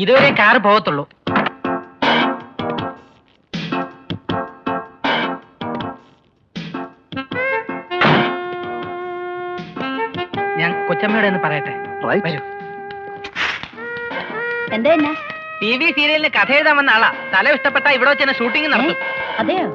ഇതുവരെ കാറ് പോകത്തുള്ളൂ. ഞാൻ കൊച്ചമ്മയോട് ഒന്ന് പറയട്ടെ. വരൂ. എന്താ TV സീരിയലിന് കഥ എഴുതാൻ വന്ന ആളാ. സ്ഥലം ഇഷ്ടപ്പെട്ട ഇവിടെ വെച്ച് തന്നെ ഷൂട്ടിംഗ് നടത്തും. അതെയോ?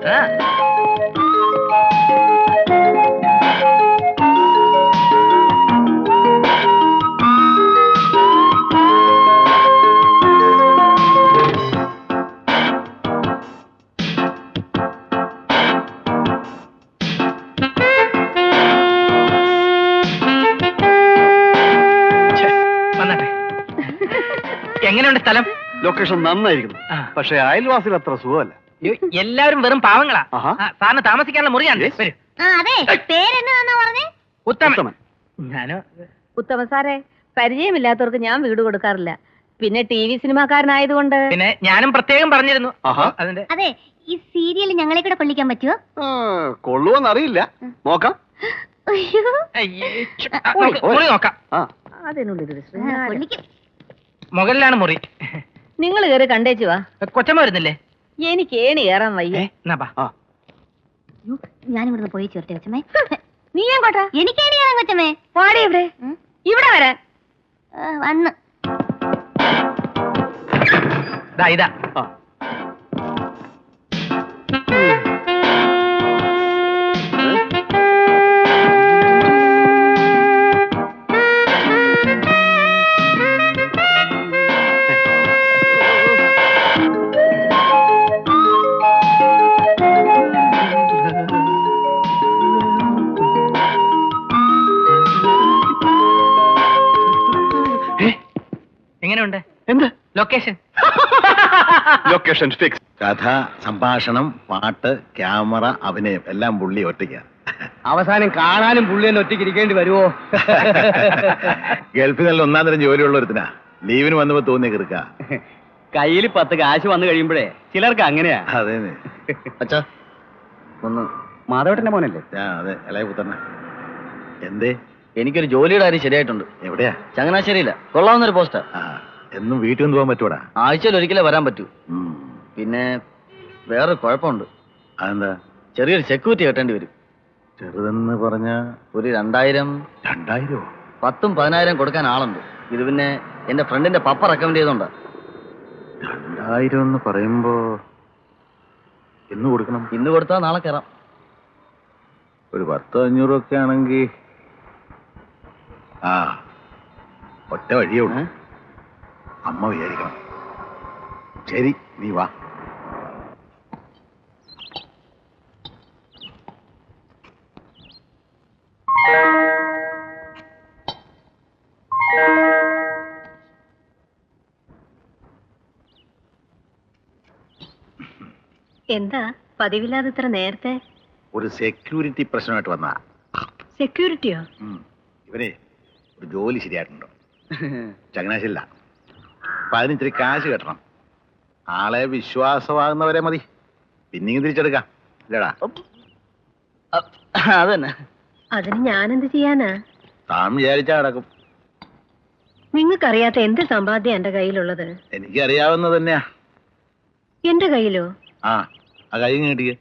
വന്നട്ടെ. എങ്ങനെയുണ്ട് സ്ഥലം? ലൊക്കേഷൻ നന്നായിരിക്കുന്നു, പക്ഷെ അയൽവാസികൾ അത്ര സുഖമല്ല. എല്ലാവരും വെറും പാവങ്ങളാ. സാറിന് താമസിക്കാനുള്ള മുറിയാണ്. വരൂ. ഉത്തമൻ. ഞാനോ ഉത്തമ സാറേ, പരിചയമില്ലാത്തവർക്ക് ഞാൻ വീട് കൊടുക്കാറില്ല. പിന്നെ TV സിനിമാക്കാരനായതുകൊണ്ട് പിന്നെ ഞാനും പ്രത്യേകം പറഞ്ഞിരുന്നു. അതിന്റെ അതെ, ഈ സീരിയൽ ഞങ്ങളെ കൂടെ കൊള്ളിക്കാൻ പറ്റുമോ? കൊള്ളുവെന്നറിയില്ല, നോക്കാം. മുറി നോക്കാം. അതിനുള്ളിൽ മുകളിലാണ് മുറി. നിങ്ങൾ കയറി കണ്ടേച്ചു വാ. കൊച്ചമ്മ വരുന്നില്ലേ? എനിക്ക് ഏണി കയറാൻ വയ്യേ. ഞാനിവിടുന്ന് പോയി ചേർത്തെ കൊച്ചമ്മേ. നീ എങ്ങോട്ടാ? എനിക്ക് ഏണി കയറാൻ കൊച്ചമ്മേ. പാടി ഇവിടെ ഇവിടെ വരാൻ വന്ന് ഇതാ എങ്ങനെയുണ്ട്? എന്ത് ലൊക്കേഷൻ? Location fix. കഥ, സംഭാഷണം, പാട്ട്, ക്യാമറ, അഭിനയം എല്ലാം പുള്ളി ഒറ്റയ്ക്ക. അവസാനം കാണാനും പുള്ളി തന്നെ ഒറ്റയ്ക്ക് ഇരിക്കേണ്ടി വരുമോ? ഗൾഫിൽ നല്ല ഒന്നാം തരം ജോലിയുള്ള ഒരുത്തിനാ. ലീവിന് വന്നപ്പോ തോന്നിയ കിറുക്ക. കയ്യിൽ 10 കാശ് വന്നു കഴിയുമ്പോഴേ ചിലർക്ക് അങ്ങനെയാ. അതെ അച്ഛാ, ഒന്ന് മാധവേട്ടന്റെ മോനല്ലേ? അതെ, ഇളയ പുത്രന. എന്തേ? എനിക്കൊരു ജോലിയുടെ കാര്യം ശരിയായിട്ടുണ്ട്. എവിടെയാ? ചങ്ങനാശ്ശേരിയില്ല. കൊള്ളാവുന്നൊരു പോസ്റ്റാ. എന്നും വീട്ടിൽ നിന്ന് പോകാൻ പറ്റൂടാ? ആഴ്ചയിൽ ഒരിക്കലേ വരാൻ പറ്റൂ. പിന്നെ വേറൊരു കുഴപ്പമുണ്ട്. അതെന്താ? ചെറിയൊരു സെക്യൂരിറ്റി കെട്ടേണ്ടി വരും. ചെറുതെന്ന് പറഞ്ഞ ഒരു 2000. 2000? 10ഉം 10,000 കൊടുക്കാൻ ആളുണ്ട്. ഇത് പിന്നെ എന്റെ ഫ്രണ്ടിന്റെ പപ്പ റെക്കമെൻഡ് ചെയ്തോണ്ടാ. 2000 എന്ന് പറയുമ്പോ ഇന്ന് കൊടുക്കണം? ഇന്ന് കൊടുത്താൽ നാളെ കയറാം. ഒരു 10-500 ഒക്കെ ആണെങ്കിൽ ഒറ്റ വഴിയേ ഉള്ളൂ. അമ്മ വിചാരിക്കണം. ശരി, നീ വാ. എന്താ പതിവില്ലാതെ ഇത്ര നേരത്തെ? ഒരു സെക്യൂരിറ്റി പ്രശ്നമായിട്ട് വന്നാ. സെക്യൂരിറ്റിയോ? ഇവനെ ഒരു ജോലി ശരിയായിട്ടുണ്ടോ? ചങ്ങനാശ്ശേരിയില്ല. അപ്പൊ അതിന് ഇത്തിരി കാശ് കെട്ടണം. ആളെ വിശ്വാസമാകുന്നവരെ മതി, പിന്നെയും തിരിച്ചെടുക്കാം. ഇല്ലടാ? അതന്നെ. അതിന് ഞാനെന്ത് ചെയ്യാനാ? താൻ വിചാരിച്ചാ കിടക്കും. നിങ്ങൾക്കറിയാത്ത എന്ത് സമ്പാദ്യം എന്റെ കയ്യിലുള്ളത്? എനിക്കറിയാവുന്നത് തന്നെയാ. എന്റെ കയ്യിലോ? ആ കൈ കിട്ടിയ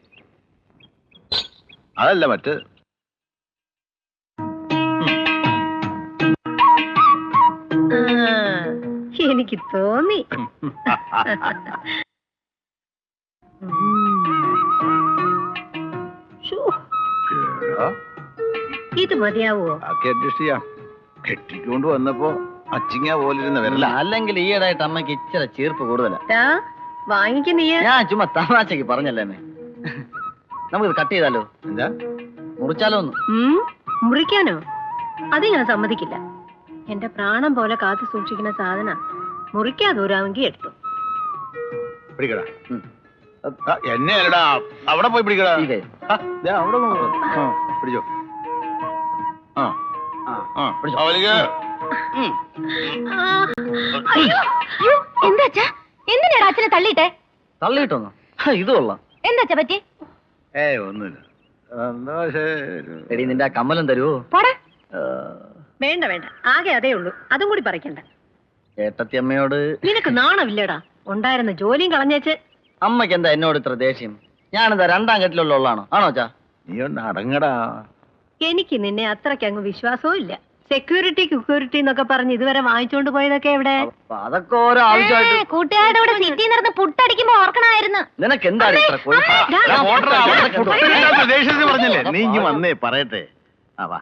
അതല്ല മറ്റ്. എനിക്ക് തോന്നി. ഇത് മതിയാവോ? അഡ്ജസ്റ്റ് ചെയ്യാം. കെട്ടിക്കൊണ്ട് വന്നപ്പോ അച്ചിങ്ങ പോലിരുന്ന വരല. അല്ലെങ്കിൽ ഈയിടായിട്ട് അമ്മയ്ക്ക് ഇച്ചിരി ചീർപ്പ് കൂടുതലാ. വാങ്ങിക്കുന്നീ? ഞാൻ ചുമ്മാ തമാശക്ക് പറഞ്ഞല്ലേ. നമുക്കിത് കട്ട് ചെയ്താലോ? എന്താ? മുറിച്ചാലോ? ഒന്ന് മുറിക്കാനോ? അത് ഞാൻ സമ്മതിക്കില്ല. എന്റെ പ്രാണം പോലെ കാത്തു സൂക്ഷിക്കുന്ന സാധന മുറിക്കാതെ ഒരാമെങ്കിൽ എടുത്തു. പിടിക്കടാ. എന്നെ അല്ലടാ, അവിടെ പോയി പിടിക്കടാ. അവിടെ പിടിച്ചോ. എന്താ എന്തിനാ അച്ഛനെ തള്ളിയിട്ടെ? തള്ളിയിട്ടോന്നോ? ഇത് കൊള്ളാം. എന്താ പറ്റി? ഒന്നുമില്ല. എടി, നിന്റെ ആ കമ്മലം തരുവോ? വേണ്ട വേണ്ട, ആകെ അതേ ഉള്ളൂ. അതും കൂടി പറിക്കണ്ട. ഏട്ടത്തിയമ്മയോട് നിനക്ക് നാണമില്ലടാ. ഉണ്ടായിരുന്ന ജോലിയും കളഞ്ഞേച്ച്. അമ്മയ്ക്ക് എന്താ എന്നോട് ഇത്ര ദേഷ്യം? ഞാനെന്താ രണ്ടാം കെട്ടിലുള്ള ഉള്ളാണോ? ആണോ അച്ഛാ? നീ ഒന്ന് അടങ്ങടാ. എനിക്ക് നിന്നെ അത്രയ്ക്ക് അങ്ങ് വിശ്വാസവും ഇല്ല. സെക്യൂരിറ്റി എന്നൊക്കെ പറഞ്ഞ് ഇതുവരെ വാങ്ങിച്ചോണ്ട് പോയതൊക്കെ എവിടെ? അപ്പൊ അതൊക്കെ ഓരോ ആവശ്യമായിട്ട്. കൂട്ടുകാരുടെ കൂടെ സിറ്റി നടന്ന് പുട്ടടിക്കുമ്പോ ഓർക്കണമായിരുന്നു. നിനക്ക് എന്താണ് ഇത്ര കുഴപ്പം? ദേഷ്യത്തിൽ പറഞ്ഞില്ലേ? നീ ഇനി വന്നേ പറയട്ടെ. ആ വാ.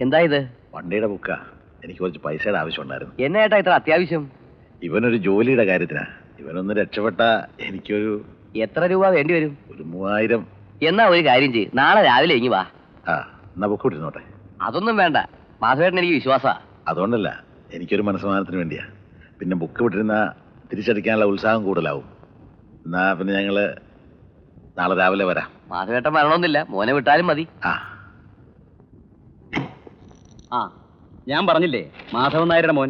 എന്താ ഇത്? വണ്ടിയുടെ ബുക്കാ. എനിക്ക് കുറച്ച് പൈസയുടെ ആവശ്യം ഉണ്ടായിരുന്നു. എന്നെ ഏട്ടാ ഇത്ര അത്യാവശ്യം? ഇവനൊരു ജോലിയുടെ കാര്യത്തിനാ. ഇവനൊന്ന് രക്ഷപ്പെട്ട എനിക്കൊരു എത്ര രൂപ വേണ്ടി വരും? ഒരു 3000. എന്നാ ഒരു കാര്യം ചെയ്യ്, നാളെ രാവിലെ ഇങ്ങി വാ. ആ എന്നാ ബുക്ക് വിട്ടിരുന്നോട്ടെ. അതൊന്നും വേണ്ട, മാധവേട്ടൻ എനിക്ക് വിശ്വാസാ. അതുകൊണ്ടല്ല, എനിക്കൊരു മനസ്സമാനത്തിന് വേണ്ടിയാ. പിന്നെ ബുക്ക് വിട്ടിരുന്ന തിരിച്ചടിക്കാനുള്ള ഉത്സാഹം കൂടുതലാവും. എന്നാ പിന്നെ ഞങ്ങള് നാളെ രാവിലെ വരാം. മാധവേട്ടൻ വരണമെന്നില്ല, മോനെ വിട്ടാലും മതി. ആ ആ ഞാൻ പറഞ്ഞില്ലേ, മാധവൻ നായരുടെ മോൻ.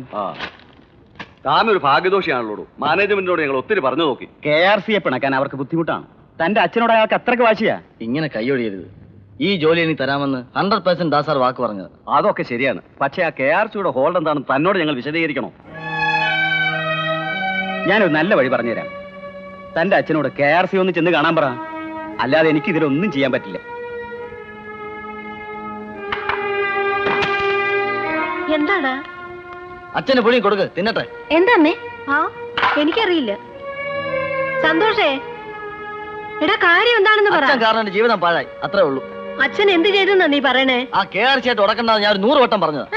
താനൊരു ഭാഗ്യദോഷിയാണല്ലോ. മാനേജ്മെന്റിനോട് ഞങ്ങൾ ഒത്തിരി പറഞ്ഞു നോക്കി. KRC-യെ പിണക്കാൻ അവർക്ക് ബുദ്ധിമുട്ടാണ്. തന്റെ അച്ഛനോട് അയാൾക്ക് അത്രക്ക് വാശിയാ. ഇങ്ങനെ കൈയൊഴിയരുത്. ഈ ജോലി എനിക്ക് തരാമെന്ന് 100% ദാസാർ വാക്ക് പറഞ്ഞത്. അതൊക്കെ ശരിയാണ്. പക്ഷേ ആ KRC-യുടെ ഹോൾഡ് എന്താണെന്ന് തന്നോട് ഞങ്ങൾ വിശദീകരിക്കണോ? ഞാനൊരു നല്ല വഴി പറഞ്ഞുതരാം. തന്റെ അച്ഛനോട് KRC ഒന്ന് ചെന്ന് കാണാൻ പറ. അല്ലാതെ എനിക്ക് ഇതിലൊന്നും ചെയ്യാൻ പറ്റില്ല. എന്താടാ? അച്ഛന് പൊടി കൊടുക്ക്, തിന്നട്ടെ. എന്താ അമ്മേ? ആ എനിക്കറിയില്ല. സന്തോഷേ, എടാ കാര്യം എന്താണെന്ന് പറ. അച്ഛൻ കാരണം എന്റെ ജീവിതം പാഴായി, അത്രേ ഉള്ളൂ. അച്ഛൻ എന്ത് ചെയ്തെന്നാ നീ പറയണേ? ആ KRC ആയിട്ട് ഉടക്കണ്ടെന്ന് ഞാൻ 100 വട്ടം പറഞ്ഞത്.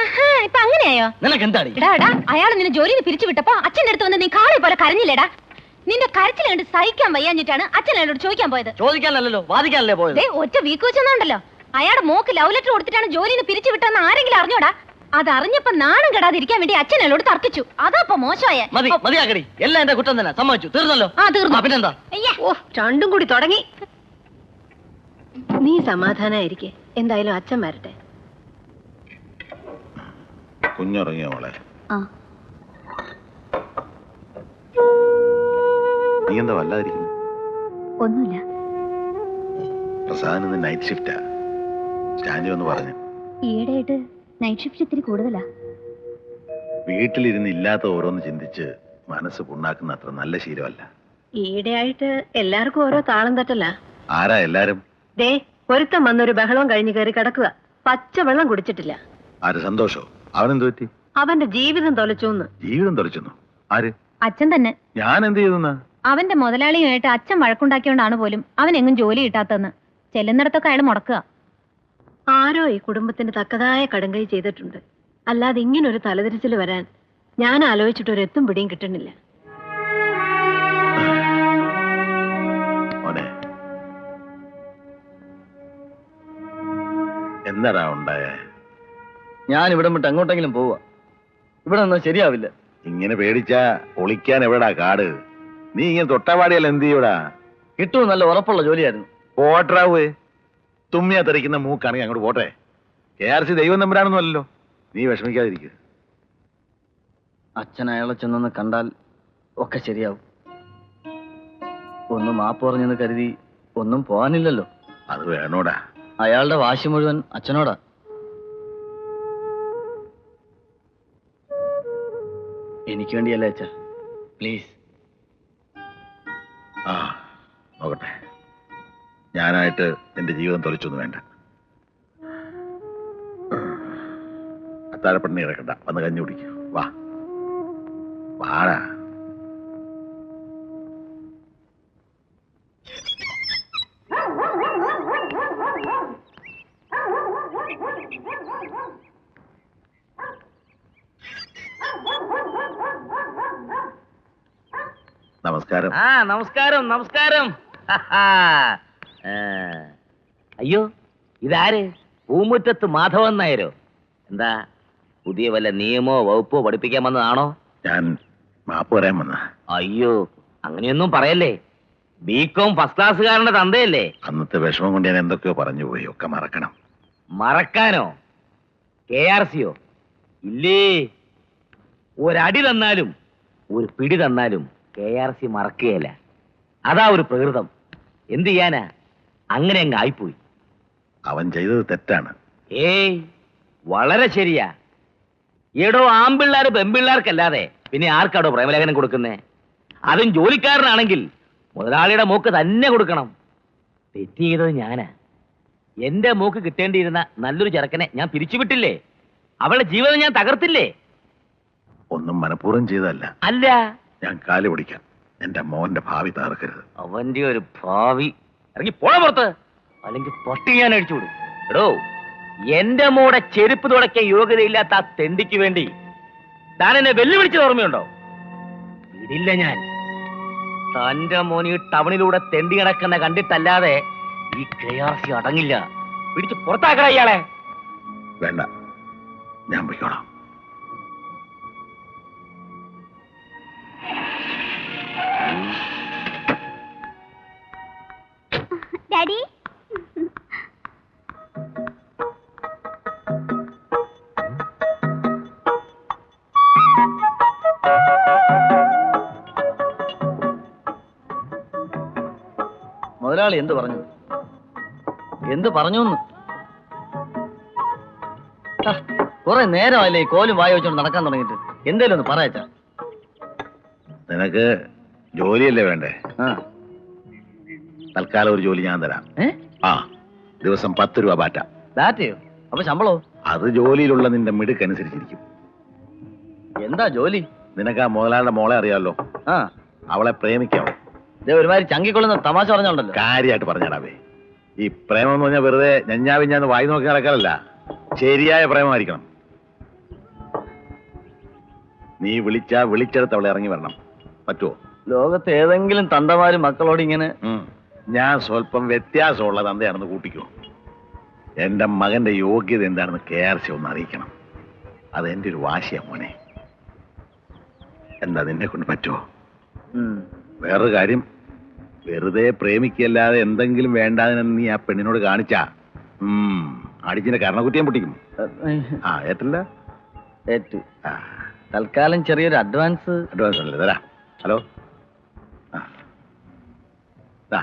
ഇപ്പൊ അങ്ങനെയായോ? നിനക്ക് എന്താടി? എടാ അയാൾ നിന്നെ ജോലിയിൽ നിന്ന് പിരിച്ചു വിട്ടപ്പോ അച്ഛൻ്റെ അടുത്ത് വന്ന് നീ കാളെ പോലെ കരഞ്ഞില്ലേടാ? നിന്റെ കരച്ചിൽ കണ്ട് സഹിക്കാൻ വയ്യാഞ്ഞിട്ടാണ് അച്ഛൻ അയാളോട് ചോദിക്കാൻ പോയത്. ചോദിക്കാനല്ലോ, വാദിക്കാനല്ലേ പോയത്. ഒറ്റ വീക്ക് വെച്ചെന്നുണ്ടല്ലോ. അയാളുടെ മോക്ക് ലവ് ലെറ്റർ കൊടുത്തിട്ടാണ് ജോലിയിൽ നിന്ന് പിരിച്ചു വിട്ടെന്ന് ആരെങ്കിലും അറിഞ്ഞോടാ? അതറിഞ്ഞപ്പോ നാണം കെടാതിരിക്കാൻ വേണ്ടി അച്ഛൻ അയാളോട് തർക്കിച്ചു. അതാ മോശമായ. മതിയാക്കടി, എല്ലാം എന്റെ കുറ്റം തന്നെ. സമ്മതിച്ചു, തീർന്നല്ലോ. ആ തീർന്നു. പിന്നെന്താ? ഓ രണ്ടും കൂടി തുടങ്ങി. നീ സമാധാനായിരിക്കെ. എന്തായാലും അച്ഛൻ വരട്ടെ. കുഞ്ഞുറങ്ങിയോ മോളെ? ആ നീ എന്താ വല്ലാതിരിക്കുന്നു? ഒന്നുമില്ല. പ്രസാദിന് നൈറ്റ് ഷിഫ്റ്റാ. സ്റ്റാൻഡിൽ വന്ന് പറഞ്ഞു. ഈയിടെയായിട്ട് നൈറ്റ് ഷിഫ്റ്റ് ഇത്തിരി കൂടുതലാ. വീട്ടിലിരുന്ന് ഇല്ലാത്ത ഓരോന്ന് ചിന്തിച്ച് മനസ്സ് പുണ്ണാക്കുന്ന അത്ര നല്ല ശീലമല്ല. ഈയിടെയായിട്ട് എല്ലാവർക്കും ഓരോ താളം തട്ടല്ല. ആരാ എല്ലാരും? ദേ ഒരുത്തം വന്നൊരു ബഹളവും കഴിഞ്ഞ് കയറി കിടക്കുക. പച്ച വെള്ളം കുടിച്ചിട്ടില്ല. ആര്? സന്തോഷോ? അവനെന്ത് പറ്റി? അവന്റെ ജീവിതം തൊലച്ചൂന്ന്. ജീവിതം തൊലച്ചെന്നു? ആര്? അച്ഛൻ തന്നെ. ഞാൻ എന്ത് ചെയ്തെന്നാ? അവന്റെ മുതലാളിയുമായിട്ട് അച്ഛൻ വഴക്കുണ്ടാക്കിയോണ്ടാണ് പോലും അവൻ എങ്ങും ജോലി കിട്ടാത്തെന്ന്. ചെല്ലുന്നിടത്തൊക്കെ അയാൾ മുടക്കുക. ആരോ ഈ കുടുംബത്തിന് തക്കതായ കടുങ്കൈ ചെയ്തിട്ടുണ്ട്. അല്ലാതെ ഇങ്ങനൊരു തലതിരിച്ചിൽ വരാൻ ഞാൻ ആലോചിച്ചിട്ട് ഒരു എത്തും പിടിയും കിട്ടുന്നില്ല. മോനെ, എന്താടാ ഉണ്ടായേ? ഞാൻ ഇവിടെ വിട്ട് എങ്ങോട്ടെങ്കിലും പോവാ. ഇവിടെ നിന്നാ ശരിയാവില്ല. ഇങ്ങനെ പേടിച്ചാ ഒളിക്കാൻ എവിടാ കാട്? നീ ഇങ്ങനെ തൊട്ടാവാടിയല്ല എന്ത് ചെയ്യൂടാ? കിട്ടും, നല്ല ഉറപ്പുള്ള ജോലിയായിരുന്നു. പോട്രാവേ, തുമ്മിയാ തെറിക്കുന്ന മൂക്കാണെങ്കിൽ അങ്ങോട്ട് പോട്ടെ. KRC ദൈവം തമ്പുരാനൊന്നും അല്ലല്ലോ. നീ വിഷമിക്കാതിരിക്കുക. അച്ഛൻ അയാളെ ചെന്നൊന്ന് കണ്ടാൽ ഒക്കെ ശരിയാവും. ഒന്ന് മാപ്പ് പറഞ്ഞെന്ന് കരുതി ഒന്നും പോകാനില്ലല്ലോ. അത് വേണോടാ. അയാളുടെ വാശി മുഴുവൻ അച്ഛനോടാ. എനിക്ക് വേണ്ടിയല്ലേ അച്ഛാ, പ്ലീസ്. ആ നോക്കട്ടെ. ഞാനായിട്ട് എന്റെ ജീവിതം തൊലച്ചൊന്നും വേണ്ട. അത്താഴപ്പണ്ണി കിടക്കണ്ട, വന്ന് കഞ്ഞി കുടിക്കും. വാ വാടാ. നമസ്കാരം. നമസ്കാരം നമസ്കാരം. അയ്യോ, ഇതാര്? പൂമുറ്റത്ത് മാധവൻ നായരോ? എന്താ പുതിയ വല്ല നിയമോ വകുപ്പോ പഠിപ്പിക്കാൻ വന്നതാണോ? ഞാൻ മാപ്പ് പറയാൻ വന്ന. അയ്യോ, അങ്ങനെയൊന്നും പറയല്ലേ. BCom ഫസ്റ്റ് ക്ലാസ്സുകാരന്റെ തന്തയല്ലേ? അന്നത്തെ വിഷമം കൊണ്ട് ഞാൻ എന്തൊക്കെയോ പറഞ്ഞു പോയി. ഒക്കെ മറക്കണം. മറക്കാനോ? KRC-യോ? ഇല്ലേ, ഒരടി തന്നാലും ഒരു പിടി തന്നാലും KRC മറക്കുകയല്ല. അതാ ഒരു പ്രകൃതം. എന്ത് ചെയ്യാനാ? അങ്ങനെ അങ്ങ് ആയിപ്പോയി. അവൻ ചെയ്തത് തെറ്റാണ്. ഏയ്, വളരെ ശരിയാ. എടോ ആമ്പിള്ളാര് പെമ്പിള്ളാർക്കല്ലാതെ പിന്നെ ആർക്കാടോ പ്രേമലേഖനം കൊടുക്കുന്നേ? അതും ജോലിക്കാരനാണെങ്കിൽ മുതലാളിയുടെ മൂക്ക് തന്നെ കൊടുക്കണം. തെറ്റ് ചെയ്തത് ഞാനാ. എന്റെ മൂക്ക് കിട്ടേണ്ടിയിരുന്ന നല്ലൊരു ചെറുക്കനെ ഞാൻ പിരിച്ചുവിട്ടില്ലേ? അവളുടെ ജീവിതം ഞാൻ തകർത്തില്ലേ? ഒന്നും മനഃപൂർവ്വം ചെയ്തതല്ല. അല്ല, ഞാൻ കാല് പിടിക്കാം. എന്റെ മോന്റെ ഭാവി തകർക്കരുത്. അവന്റെ ഒരു ഭാവി. ഇറങ്ങി പോണ പുറത്ത്, അല്ലെങ്കിൽ പൊട്ടി ഞാൻ അഴിച്ചുവിടും. എടോ, എന്റെ മോടെ ചെരുപ്പ് തുടക്കിയ യോഗ്യതയില്ലാത്ത ആ തെണ്ടിക്ക് വേണ്ടി താൻ എന്നെ വെല്ലുവിളിച്ചത് ഓർമ്മയുണ്ടോ? വിടില്ല ഞാൻ. തന്റെ മോൻ ഈ ടൗണിലൂടെ തെണ്ടി കിടക്കുന്ന കണ്ടിട്ടല്ലാതെ ഈ KRC അടങ്ങില്ല. പിടിച്ച് പുറത്താക്കട ഇയാളെ. വേണ്ട, ഞാൻ പോയിക്കോളാം. ഡാഡി മുതലാളി എന്ത് പറഞ്ഞു? എന്ത് പറഞ്ഞു? കുറെ നേരമല്ലേ ഈ കോലും വായ വെച്ചോണ്ട് നടക്കാൻ തുടങ്ങിയിട്ട്. എന്തേലും ഒന്ന് പറയച്ചാ. നിനക്ക് ജോലിയല്ലേ വേണ്ടേ? ആ. തൽക്കാലം ഒരു ജോലി ഞാൻ തരാം. ആ, ദിവസം 10 രൂപ ബാറ്റ. ബാറ്റയോ? അപ്പൊ ശമ്പളോ? അത് ജോലിയിലുള്ള നിന്റെ മിടുക്കനുസരിച്ചിരിക്കും. എന്താ ജോലി? നിനക്ക് ആ മുതലാളിയുടെ മോളെ അറിയാമല്ലോ. ആ, അവളെ പ്രേമിക്കാവോ? ഇതേ ഒരുമാതിരി ചങ്കിക്കൊള്ളുന്ന തമാശ പറഞ്ഞോണ്ടല്ലോ. കാര്യമായിട്ട് പറഞ്ഞാടാവേ. ഈ പ്രേമം എന്ന് പറഞ്ഞാൽ വെറുതെ ഞഞ്ഞാവിഞ്ഞാന്ന് വായി നോക്കി നടക്കാനല്ല, ശരിയായ പ്രേമമായിരിക്കണം. നീ വിളിച്ചെടുത്ത് അവളെ ഇറങ്ങി വരണം. പറ്റുമോ? ലോകത്ത് ഏതെങ്കിലും തന്തമാര് മക്കളോട് ഇങ്ങനെ? ഞാൻ സ്വല്പം വ്യത്യാസമുള്ള തന്തയാണെന്ന് കൂട്ടിക്കോ. എന്റെ മകന്റെ യോഗ്യത എന്താണെന്ന് KRC ഒന്ന് അറിയിക്കണം. അതെന്റെ ഒരു വാശിയാ മോനെ. എന്താ, നിന്നെ കൊണ്ട് പറ്റുമോ? വേറൊരു കാര്യം, വെറുതെ പ്രേമിക്കല്ലാതെ എന്തെങ്കിലും വേണ്ടാതിനെന്ന് നീ ആ പെണ്ണിനോട് കാണിച്ചാ അടിച്ചിന്റെ കർണക്കുറ്റിയും പൊട്ടിക്കും. ആ, ഏറ്റില്ല? ഏറ്റു. തൽക്കാലം ചെറിയൊരു അഡ്വാൻസ് ഉണ്ടല്ലേ, തരാ. ഹലോ. ആ